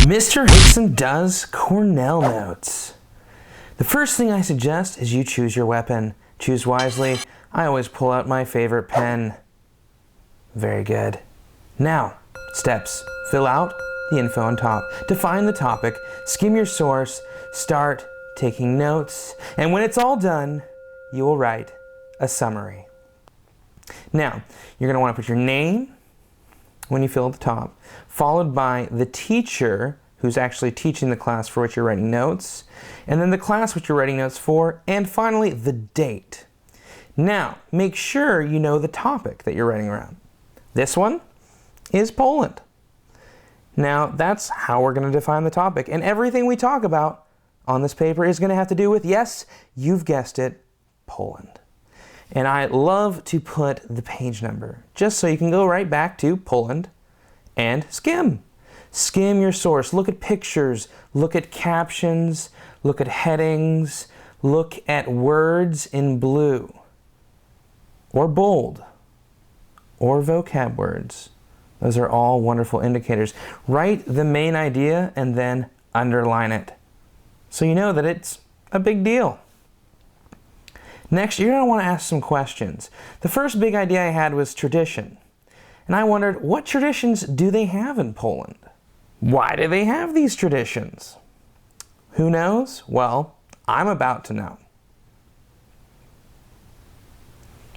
Mr. Hixson does Cornell Notes. The first thing I suggest is you choose your weapon. Choose wisely. I always pull out my favorite pen. Very good. Now, steps. Fill out the info on top. Define the topic. Skim your source. Start taking notes. And when it's all done, you will write a summary. Now, you're going to want to put your name when you fill at the top, followed by the teacher who's actually teaching the class for which you're writing notes, and then the class which you're writing notes for, and finally the date. Now, make sure you know the topic that you're writing around. This one is Poland. Now, that's how we're going to define the topic, and everything we talk about on this paper is going to have to do with, yes, you've guessed it, Poland. And I love to put the page number, just so you can go right back to Poland and skim. Skim your source. Look at pictures. Look at captions. Look at headings. Look at words in blue or bold or vocab words. Those are all wonderful indicators. Write the main idea and then underline it, so you know that it's a big deal. Next, you're going to want to ask some questions. The first big idea I had was tradition. And I wondered, what traditions do they have in Poland? Why do they have these traditions? Who knows? Well, I'm about to know.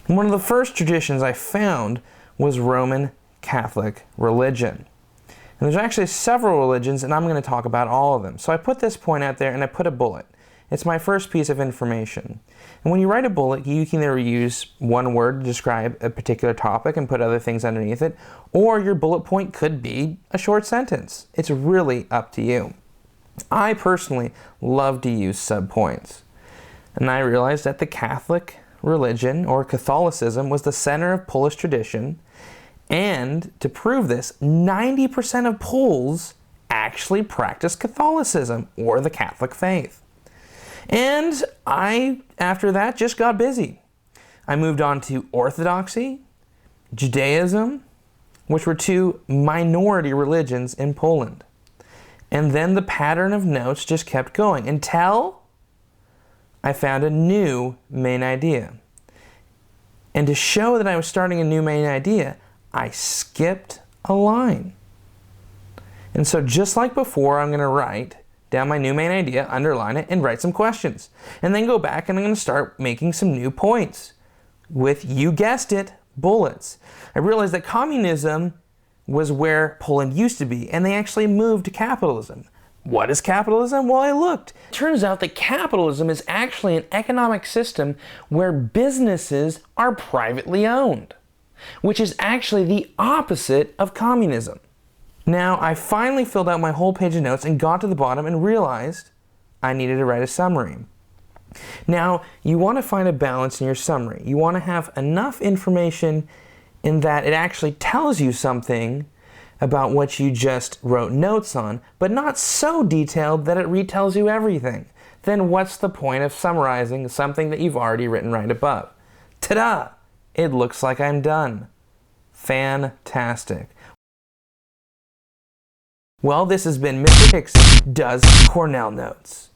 One of the first traditions I found was Roman Catholic religion. And there's actually several religions, and I'm going to talk about all of them. So I put this point out there and I put a bullet. It's my first piece of information. And when you write a bullet, you can either use one word to describe a particular topic and put other things underneath it, or your bullet point could be a short sentence. It's really up to you. I personally love to use subpoints. And I realized that the Catholic religion, or Catholicism, was the center of Polish tradition. And to prove this, 90% of Poles actually practice Catholicism, or the Catholic faith. And I, after that, just got busy. I moved on to Orthodoxy, Judaism, which were two minority religions in Poland. And then the pattern of notes just kept going until I found a new main idea. And to show that I was starting a new main idea, I skipped a line. And so just like before, I'm going to write down my new main idea, underline it, and write some questions. And then go back and I'm going to start making some new points with, you guessed it, bullets. I realized that communism was where Poland used to be, and they actually moved to capitalism. What is capitalism? Well, I looked. It turns out that capitalism is actually an economic system where businesses are privately owned, which is actually the opposite of communism. Now, I finally filled out my whole page of notes and got to the bottom and realized I needed to write a summary. Now, you want to find a balance in your summary. You want to have enough information in that it actually tells you something about what you just wrote notes on, but not so detailed that it retells you everything. Then what's the point of summarizing something that you've already written right above? Ta-da! It looks like I'm done. Fantastic. Well, this has been Mr. Hixson Does Cornell Notes.